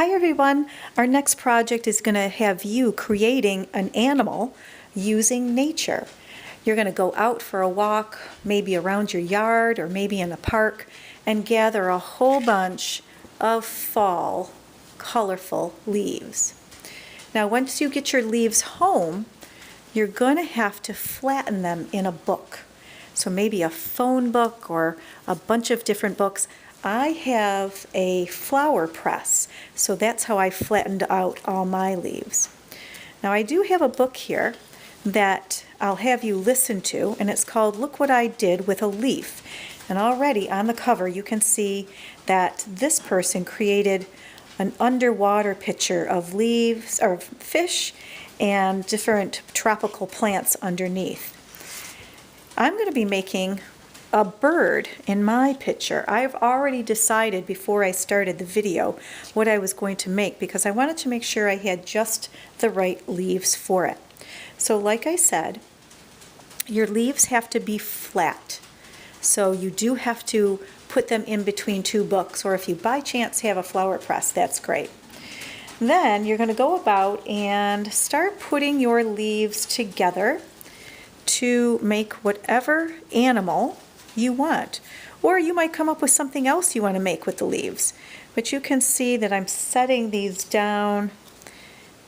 Hi everyone! Our next project is going to have you creating an animal using nature. You're going to go out for a walk, maybe around your yard or maybe in a park, and gather a whole bunch of fall, colorful leaves. Now once you get your leaves home, you're going to have to flatten them in a book. So maybe a phone book or a bunch of different books. I have a flower press, so that's how I flattened out all my leaves. Now I do have a book here that I'll have you listen to, and it's called Look What I Did with a Leaf. And already on the cover you can see that this person created an underwater picture of leaves or fish and different tropical plants underneath. I'm going to be making a bird in my picture. I've already decided before I started the video what I was going to make because I wanted to make sure I had just the right leaves for it. So like I said, your leaves have to be flat. So you do have to put them in between two books, or if you by chance have a flower press, that's great. Then you're going to go about and start putting your leaves together to make whatever animal you want. Or you might come up with something else you want to make with the leaves. But you can see that I'm setting these down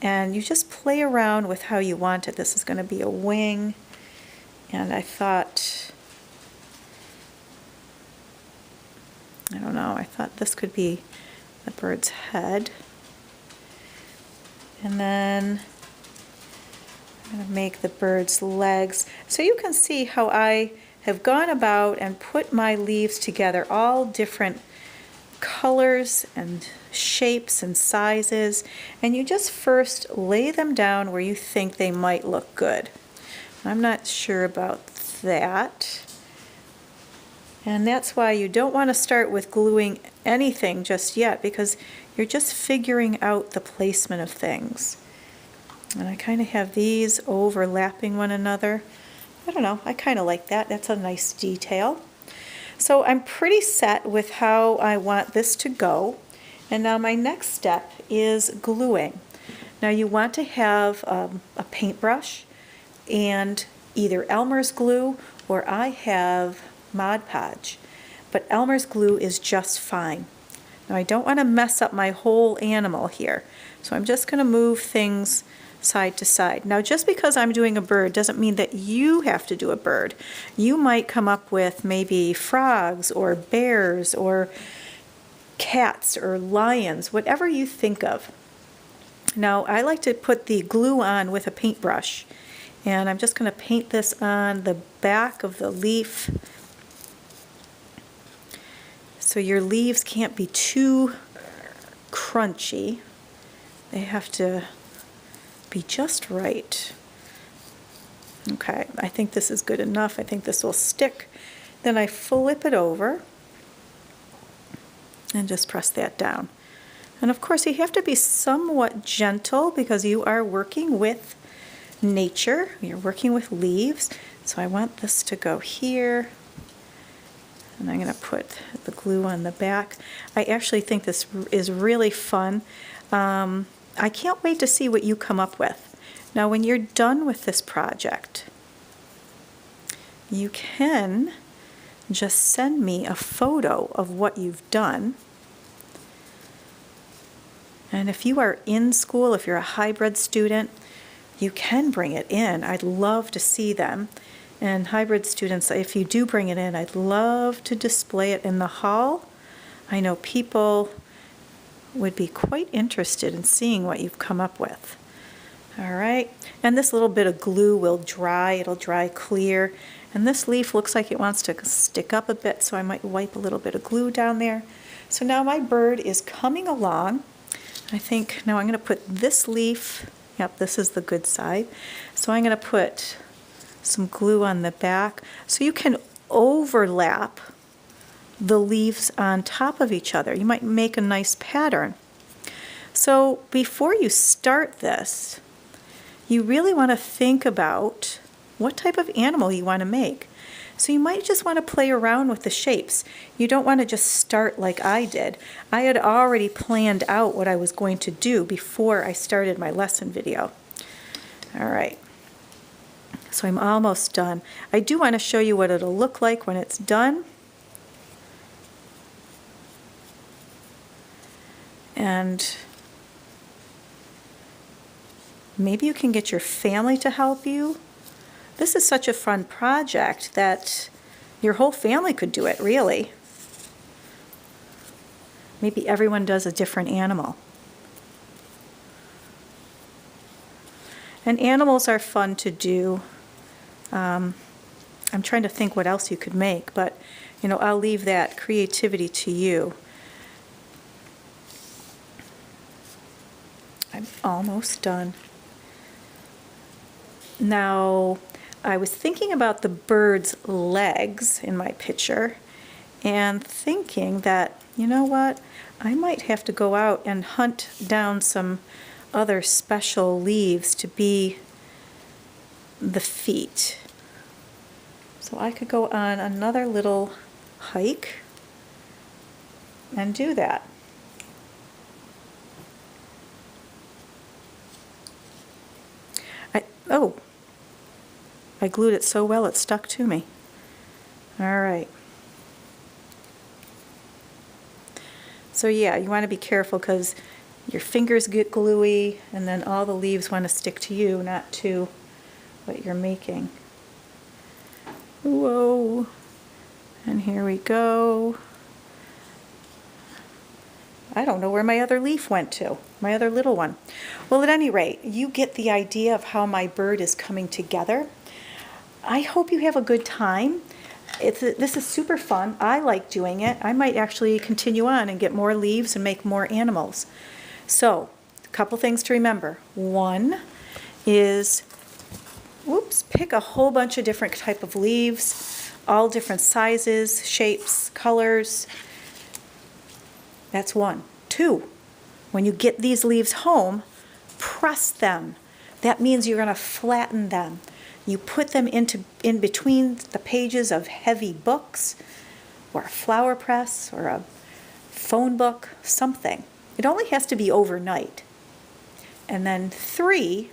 and you just play around with how you want it. This is going to be a wing, and I thought, I don't know, I thought this could be the bird's head. And then I'm going to make the bird's legs. So you can see how I have gone about and put my leaves together, all different colors and shapes and sizes, and you just first lay them down where you think they might look good. I'm not sure about that, and that's why you don't want to start with gluing anything just yet, because you're just figuring out the placement of things. And I kind of have these overlapping one another. I don't know, I kind of like that. That's a nice detail. So I'm pretty set with how I want this to go. And now my next step is gluing. Now you want to have a paintbrush and either Elmer's glue, or I have Mod Podge. But Elmer's glue is just fine. Now I don't want to mess up my whole animal here. So I'm just going to move things side to side. Now just because I'm doing a bird doesn't mean that you have to do a bird. You might come up with maybe frogs or bears or cats or lions, whatever you think of. Now I like to put the glue on with a paintbrush, and I'm just going to paint this on the back of the leaf. So your leaves can't be too crunchy. They have to be just right. Okay, I think this is good enough. I think this will stick. Then I flip it over and just press that down. And of course you have to be somewhat gentle because you are working with nature. You're working with leaves. So I want this to go here. And I'm going to put the glue on the back. I actually think this is really fun. I can't wait to see what you come up with. Now when you're done with this project, you can just send me a photo of what you've done. And if you are in school, if you're a hybrid student, you can bring it in. I'd love to see them. And hybrid students, if you do bring it in, I'd love to display it in the hall. I know people would be quite interested in seeing what you've come up with. All right, and this little bit of glue will dry. It'll dry clear. And this leaf looks like it wants to stick up a bit, so I might wipe a little bit of glue down there. So now my bird is coming along. I think now I'm going to put this leaf, yep, this is the good side. So I'm going to put some glue on the back so you can overlap the leaves on top of each other. You might make a nice pattern. So before you start this, you really want to think about what type of animal you want to make. So you might just want to play around with the shapes. You don't want to just start like I did. I had already planned out what I was going to do before I started my lesson video. All right. So I'm almost done. I do want to show you what it'll look like when it's done. And maybe you can get your family to help you. This is such a fun project that your whole family could do it, really. Maybe everyone does a different animal. And animals are fun to do. I'm trying to think what else you could make, but I'll leave that creativity to you. I'm almost done. Now, I was thinking about the bird's legs in my picture and thinking that, you know what, I might have to go out and hunt down some other special leaves to be the feet. So I could go on another little hike and do that. I glued it so well it stuck to me. All right. So yeah, you want to be careful because your fingers get gluey and then all the leaves want to stick to you, not to what you're making. Whoa. And here we go. I don't know where my other leaf went to, my other little one. Well, at any rate, you get the idea of how my bird is coming together. I hope you have a good time. This is super fun. I like doing it. I might actually continue on and get more leaves and make more animals. So, a couple things to remember. One is, pick a whole bunch of different type of leaves, all different sizes, shapes, colors. That's one. Two, when you get these leaves home, press them. That means you're going to flatten them. You put them in between the pages of heavy books or a flower press or a phone book, something. It only has to be overnight. And then 3,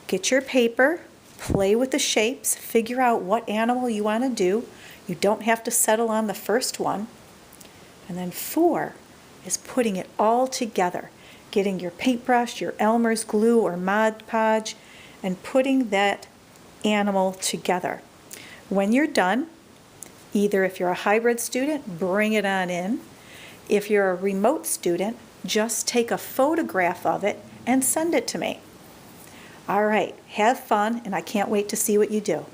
get your paper, play with the shapes, figure out what animal you want to do. You don't have to settle on the first one. And then 4 is putting it all together, getting your paintbrush, your Elmer's glue or Mod Podge, and putting that animal together. When you're done, either if you're a hybrid student, bring it on in. If you're a remote student, just take a photograph of it and send it to me. All right, have fun, and I can't wait to see what you do.